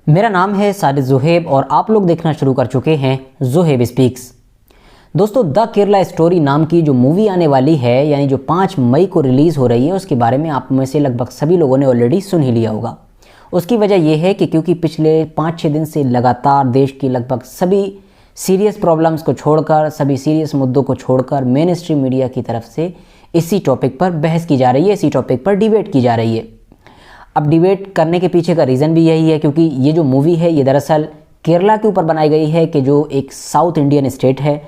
मेरा नाम है साजिद ज़ुहैब और आप लोग देखना शुरू कर चुके हैं ज़ुहैब स्पीक्स। दोस्तों, द केरला स्टोरी नाम की जो मूवी आने वाली है, यानी जो 5 मई को रिलीज़ हो रही है, उसके बारे में आप में से लगभग सभी लोगों ने ऑलरेडी सुन ही लिया होगा। उसकी वजह यह है कि क्योंकि पिछले 5-6 दिन से लगातार देश की लगभग सभी सीरियस प्रॉब्लम्स को छोड़कर, सभी सीरियस मुद्दों को छोड़कर मेन स्ट्रीम मीडिया की तरफ से इसी टॉपिक पर बहस की जा रही है, इसी टॉपिक पर डिबेट की जा रही है। अब डिबेट करने के पीछे का रीज़न भी यही है क्योंकि ये जो मूवी है ये दरअसल केरला के ऊपर बनाई गई है कि जो एक साउथ इंडियन स्टेट है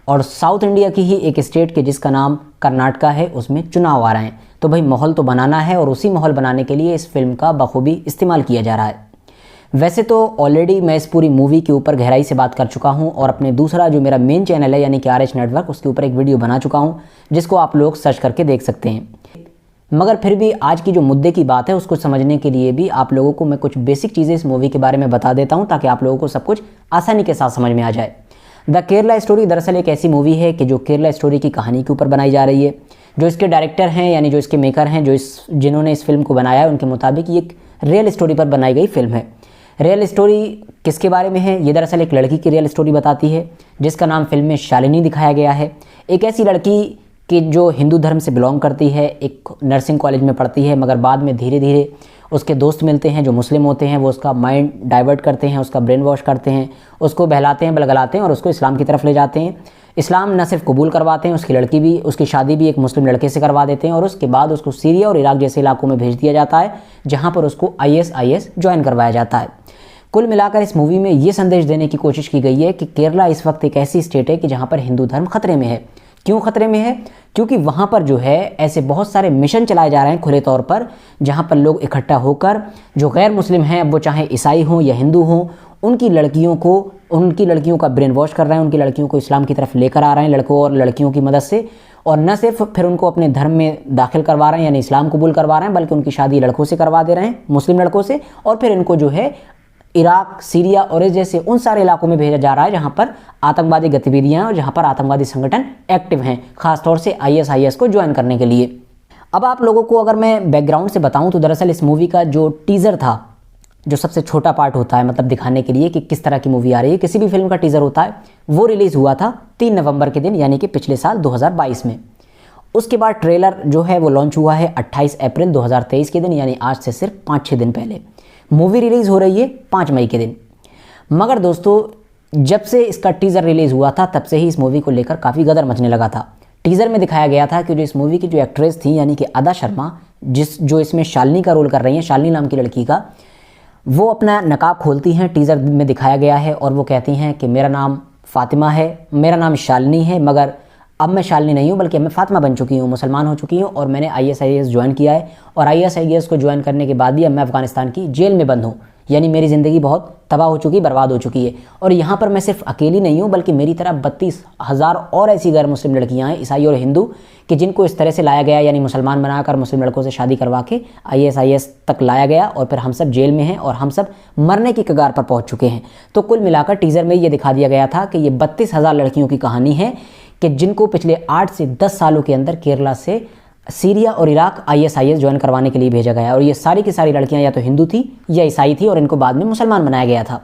और साउथ इंडिया की ही एक स्टेट के जिसका नाम कर्नाटका है, उसमें चुनाव आ रहे हैं। तो भाई माहौल तो बनाना है और उसी माहौल बनाने के लिए इस फिल्म का बखूबी इस्तेमाल किया जा रहा है। वैसे तो ऑलरेडी मैं इस पूरी मूवी के ऊपर गहराई से बात कर चुका हूं और अपने दूसरा जो मेरा मेन चैनल है यानी कि RH नेटवर्क, उसके ऊपर एक वीडियो बना चुका हूं जिसको आप लोग सर्च करके देख सकते हैं। मगर फिर भी आज की जो मुद्दे की बात है उसको समझने के लिए भी आप लोगों को मैं कुछ बेसिक चीज़ें इस मूवी के बारे में बता देता हूं ताकि आप लोगों को सब कुछ आसानी के साथ समझ में आ जाए। द केरला स्टोरी दरअसल एक ऐसी मूवी है कि जो केरला स्टोरी की कहानी के ऊपर बनाई जा रही है। जो इसके डायरेक्टर हैं यानी जो इसके मेकर हैं, जिन्होंने इस फिल्म को बनाया है, उनके मुताबिक ये एक रियल स्टोरी पर बनाई गई फिल्म है। रियल स्टोरी किसके बारे में है? ये दरअसल एक लड़की की रियल स्टोरी बताती है जिसका नाम फिल्म में शालिनी दिखाया गया है। एक ऐसी लड़की कि जो हिंदू धर्म से बिलोंग करती है, एक नर्सिंग कॉलेज में पढ़ती है, मगर बाद में धीरे धीरे उसके दोस्त मिलते हैं जो मुस्लिम होते हैं, वो उसका माइंड डाइवर्ट करते हैं, उसका ब्रेन वॉश करते हैं, उसको बहलाते हैं, बलगलाते हैं और उसको इस्लाम की तरफ ले जाते हैं। इस्लाम न सिर्फ कबूल करवाते हैं, उसकी शादी भी एक मुस्लिम लड़के से करवा देते हैं और उसके बाद उसको सीरिया और इराक जैसे इलाकों में भेज दिया जाता है जहाँ पर उसको ISIS ज्वाइन करवाया जाता है। कुल मिलाकर इस मूवी में ये संदेश देने की कोशिश की गई है कि केरला इस वक्त एक ऐसी स्टेट है कि जहाँ पर हिंदू धर्म खतरे में है। क्यों खतरे में है? क्योंकि वहाँ पर जो है ऐसे बहुत सारे मिशन चलाए जा रहे हैं खुले तौर पर, जहाँ पर लोग इकट्ठा होकर जो गैर मुस्लिम हैं, अब वो चाहे ईसाई हों या हिंदू हों, उनकी लड़कियों का ब्रेन वॉश कर रहे हैं, उनकी लड़कियों को इस्लाम की तरफ लेकर आ रहे हैं लड़कों और लड़कियों की मदद से। और न सिर्फ फिर उनको अपने धर्म में दाखिल करवा रहे हैं यानी इस्लाम कबूल करवा रहे हैं, बल्कि उनकी शादी लड़कों से करवा दे रहे हैं, मुस्लिम लड़कों से, और फिर इनको जो है इराक, सीरिया और इस जैसे उन सारे इलाकों में भेजा जा रहा है जहां पर आतंकवादी गतिविधियां और जहां पर आतंकवादी संगठन एक्टिव हैं, खासतौर से ISIS को ज्वाइन करने के लिए। अब आप लोगों को अगर मैं बैकग्राउंड से बताऊं तो दरअसल इस मूवी का जो टीज़र था, जो सबसे छोटा पार्ट होता है मतलब दिखाने के लिए कि किस तरह की मूवी आ रही है, किसी भी फिल्म का टीज़र होता है, वो रिलीज़ हुआ था 3 नवंबर के दिन यानी कि पिछले साल 2022 में। उसके बाद ट्रेलर जो है वो लॉन्च हुआ है 28 अप्रैल 2023 के दिन, यानी आज से सिर्फ 5-6 दिन पहले। मूवी रिलीज़ हो रही है 5 मई के दिन। मगर दोस्तों, जब से इसका टीज़र रिलीज़ हुआ था तब से ही इस मूवी को लेकर काफ़ी गदर मचने लगा था। टीज़र में दिखाया गया था कि जो इस मूवी की जो एक्ट्रेस थी यानी कि अदा शर्मा, जो इसमें शालिनी का रोल कर रही हैं, शालिनी नाम की लड़की का, वो अपना नकाब खोलती हैं, टीज़र में दिखाया गया है, और वो कहती हैं कि मेरा नाम फ़ातिमा है, मेरा नाम शालिनी है, मगर अब मैं शालिनी नहीं हूँ बल्कि मैं फ़ातिमा बन चुकी हूँ, मुसलमान हो चुकी हूँ और मैंने ISIS ज्वाइन किया है और ISIS को ज्वाइन करने के बाद भी अब मैं अफ़गानिस्तान की जेल में बंद हूँ, यानी मेरी ज़िंदगी बहुत तबाह हो चुकी, बर्बाद हो चुकी है। और यहाँ पर मैं सिर्फ अकेली नहीं हूँ बल्कि मेरी तरह 32,000 और ऐसी गैर मुस्लिम लड़कियाँ हैं, ईसाई और हिंदू, कि जिनको इस तरह से लाया गया यानी मुसलमान बनाकर मुस्लिम लड़कों से शादी करवा के ISIS तक लाया गया और फिर हम सब जेल में हैं और हम सब मरने की कगार पर पहुँच चुके हैं। तो कुल मिलाकर टीज़र में ये दिखा दिया गया था कि ये 32,000 लड़कियों की कहानी है कि जिनको पिछले 8 से 10 सालों के अंदर केरला से सीरिया और इराक ISIS ज्वाइन करवाने के लिए भेजा गया। और ये सारी की सारी लड़कियां या तो हिंदू थी या ईसाई थी और इनको बाद में मुसलमान बनाया गया था।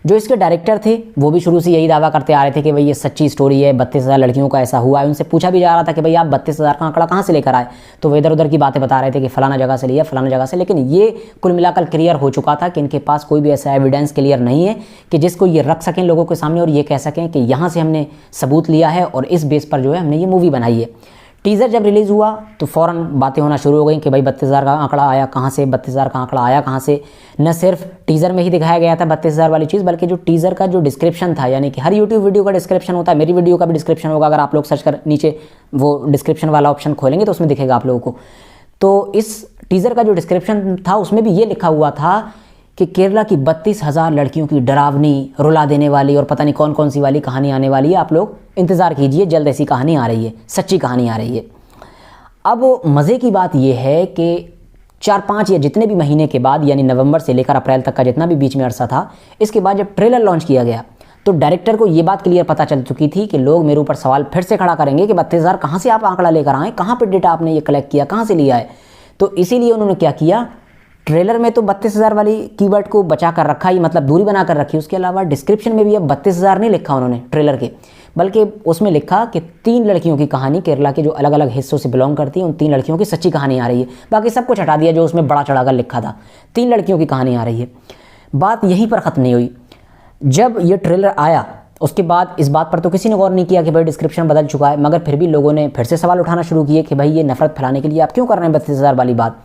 जो इसके डायरेक्टर थे वो भी शुरू से यही दावा करते आ रहे थे कि भाई ये सच्ची स्टोरी है, 32,000 लड़कियों का ऐसा हुआ है। उनसे पूछा भी जा रहा था कि भाई आप 32,000 का आंकड़ा कहाँ से लेकर आए, तो वो इधर उधर की बातें बता रहे थे कि फलाना जगह से लिया, फलाना जगह से। लेकिन ये कुल मिलाकर क्लियर हो चुका था कि इनके पास कोई भी ऐसा एविडेंस क्लियर नहीं है कि जिसको ये रख सकें लोगों के सामने और ये कह सकें कि यहाँ से हमने सबूत लिया है और इस बेस पर जो है हमने ये मूवी बनाई है। टीज़र जब रिलीज़ हुआ तो फ़ौरन बातें होना शुरू हो गई कि भाई 32,000 का आंकड़ा आया कहाँ से, 32,000 का आंकड़ा आया कहाँ से। न सिर्फ टीज़र में ही दिखाया गया था 32,000 वाली चीज़, बल्कि जो टीज़र का जो डिस्क्रिप्शन था, यानी कि हर यूट्यूब वीडियो का डिस्क्रिप्शन होता है, मेरी वीडियो का भी डिस्क्रिप्शन होगा, अगर आप लोग सर्च कर नीचे वो डिस्क्रिप्शन वाला ऑप्शन खोलेंगे तो उसमें दिखेगा आप लोगों को। तो इस टीज़र का जो डिस्क्रिप्शन था उसमें भी ये लिखा हुआ था कि केरला की 32,000 लड़कियों की डरावनी, रुला देने वाली और पता नहीं कौन कौन सी वाली कहानी आने वाली है। आप लोग इंतज़ार कीजिए, जल्द ऐसी कहानी आ रही है, सच्ची कहानी आ रही है। अब मज़े की बात यह है कि 4-5 या जितने भी महीने के बाद, यानी नवंबर से लेकर अप्रैल तक का जितना भी बीच में अरसा था, इसके बाद जब ट्रेलर लॉन्च किया गया तो डायरेक्टर को ये बात क्लियर पता चल चुकी थी कि लोग मेरे ऊपर सवाल फिर से खड़ा करेंगे कि 32,000 कहाँ से आप आंकड़ा लेकर आए, कहाँ पर डेटा आपने ये कलेक्ट किया, कहाँ से लिया है। तो इसीलिए उन्होंने क्या किया, ट्रेलर में तो 32,000 वाली कीवर्ड को बचा कर रखा ही, मतलब दूरी बना कर रखी। उसके अलावा डिस्क्रिप्शन में भी अब 32,000 नहीं लिखा उन्होंने ट्रेलर के, बल्कि उसमें लिखा कि 3 लड़कियों की कहानी, केरला के जो अलग अलग हिस्सों से बिलोंग करती हैं उन 3 लड़कियों की सच्ची कहानी आ रही है। बाकी सब कुछ हटा दिया जो उसमें बड़ा चढ़ाकर लिखा था, 3 लड़कियों की कहानी आ रही है। बात यहीं पर ख़त्म नहीं हुई। जब ये ट्रेलर आया उसके बाद इस बात पर तो किसी ने गौर नहीं किया कि भाई डिस्क्रिप्शन बदल चुका है, मगर फिर भी लोगों ने फिर से सवाल उठाना शुरू किए कि भाई ये नफरत फैलाने के लिए आप क्यों कर रहे हैं 32,000 वाली बात।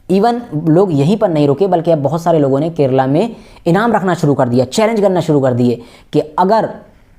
इवन लोग यहीं पर नहीं रुके, बल्कि अब बहुत सारे लोगों ने केरला में इनाम रखना शुरू कर दिया, चैलेंज करना शुरू कर दिए कि अगर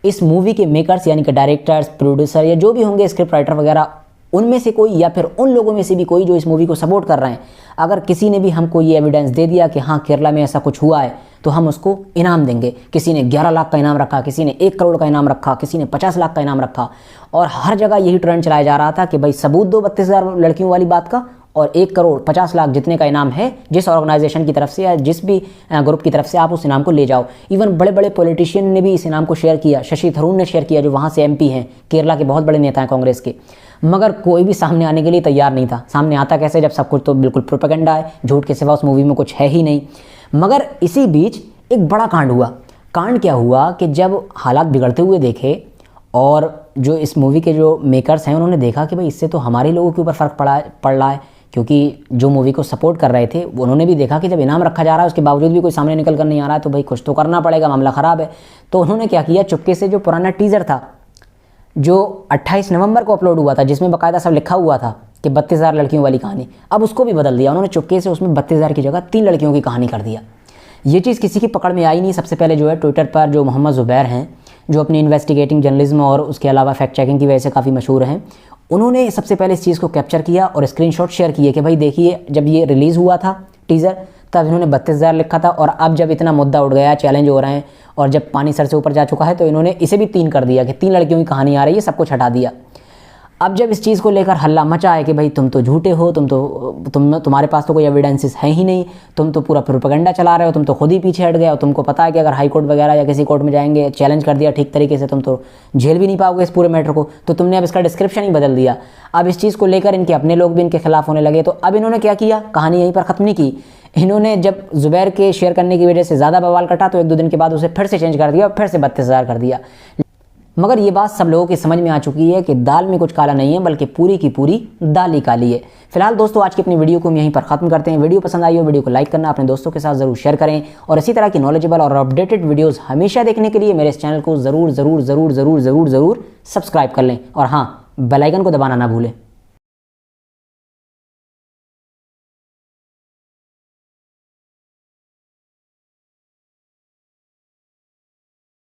इस मूवी के मेकर्स यानी कि डायरेक्टर्स, प्रोड्यूसर या जो भी होंगे स्क्रिप्ट राइटर वगैरह, उनमें से कोई या फिर उन लोगों में से भी कोई जो इस मूवी को सपोर्ट कर रहे हैं, अगर किसी ने भी हमको ये एविडेंस दे दिया कि हाँ केरला में ऐसा कुछ हुआ है तो हम उसको इनाम देंगे। किसी ने 11 लाख का इनाम रखा, किसी ने 1 करोड़ का इनाम रखा, किसी ने 50 लाख का इनाम रखा, और हर जगह यही ट्रेंड चलाया जा रहा था कि भाई सबूत दो 32,000 लड़कियों वाली बात का, और 1 करोड़ 50 लाख जितने का इनाम है जिस ऑर्गेनाइजेशन की तरफ से या जिस भी ग्रुप की तरफ से, आप उस इनाम को ले जाओ। इवन बड़े बड़े पॉलिटिशियन ने भी इस इनाम को शेयर किया। शशि थरूर ने शेयर किया, जो वहाँ से एमपी हैं, केरला के बहुत बड़े नेता हैं कांग्रेस के, मगर कोई भी सामने आने के लिए तैयार नहीं था। सामने आता कैसे जब सब कुछ तो बिल्कुल प्रोपेगेंडा है, झूठ के सिवा उस मूवी में कुछ है ही नहीं। मगर इसी बीच एक बड़ा कांड हुआ। कांड क्या हुआ कि जब हालात बिगड़ते हुए देखे और जो इस मूवी के जो मेकर्स हैं उन्होंने देखा कि भाई इससे तो हमारे लोगों के ऊपर फ़र्क पड़ रहा है, क्योंकि जो मूवी को सपोर्ट कर रहे थे उन्होंने भी देखा कि जब इनाम रखा जा रहा है उसके बावजूद भी कोई सामने निकल कर नहीं आ रहा है तो भाई कुछ तो करना पड़ेगा, मामला ख़राब है। तो उन्होंने क्या किया, चुपके से जो पुराना टीज़र था जो 28 नवंबर को अपलोड हुआ था, जिसमें बाकायदा सब लिखा हुआ था कि 32,000 लड़कियों वाली कहानी, अब उसको भी बदल दिया उन्होंने। चुपके से उसमें 32,000 की जगह 3 लड़कियों की कहानी कर दिया। ये चीज़ किसी की पकड़ में आई नहीं। सबसे पहले जो है ट्विटर पर जो मोहम्मद ज़ुबैर हैं, जो अपनी इन्वेस्टिगेटिंग जर्नलिज्म और उसके अलावा फैक्ट चेकिंग की वजह से काफ़ी मशहूर हैं, उन्होंने सबसे पहले इस चीज़ को कैप्चर किया और स्क्रीनशॉट शेयर किए कि भाई देखिए जब ये रिलीज़ हुआ था टीज़र तब इन्होंने 32,000 लिखा था, और अब जब इतना मुद्दा उठ गया, चैलेंज हो रहे हैं और जब पानी सर से ऊपर जा चुका है तो इन्होंने इसे भी 3 कर दिया कि 3 लड़कियों की कहानी आ रही है, सब कुछ हटा दिया। अब जब इस चीज़ को लेकर हल्ला मचा है कि भाई तुम तो झूठे हो, तुम्हारे पास तो कोई एविडेंसेस है ही नहीं, तुम तो पूरा प्रोपेगेंडा चला रहे हो, तुम तो खुद ही पीछे हट गए हो, तुमको पता है कि अगर हाई कोर्ट वगैरह या किसी कोर्ट में जाएंगे, चैलेंज कर दिया ठीक तरीके से, तुम तो झेल भी नहीं पाओगे इस पूरे मैटर को, तो तुमने अब इसका डिस्क्रिप्शन ही बदल दिया। अब इस चीज़ को लेकर इनके अपने लोग भी इनके खिलाफ होने लगे। तो अब इन्होंने क्या किया, कहानी यहीं पर ख़त्म नहीं की। इन्होंने जब ज़ुबैर के शेयर करने की वजह से ज़्यादा बवाल कटा तो 1-2 दिन के बाद उसे फिर से चेंज कर दिया और फिर से 32,000 कर दिया। मगर ये बात सब लोगों की समझ में आ चुकी है कि दाल में कुछ काला नहीं है, बल्कि पूरी की पूरी दाल ही काली है। फिलहाल दोस्तों आज की अपनी वीडियो को हम यहीं पर ख़त्म करते हैं। वीडियो पसंद आई हो वीडियो को लाइक करना, अपने दोस्तों के साथ ज़रूर शेयर करें, और इसी तरह की नॉलेजेबल और अपडेटेड वीडियोज़ हमेशा देखने के लिए मेरे इस चैनल को ज़रूर सब्सक्राइब कर लें, और हाँ बेल आइकन को दबाना ना भूलें।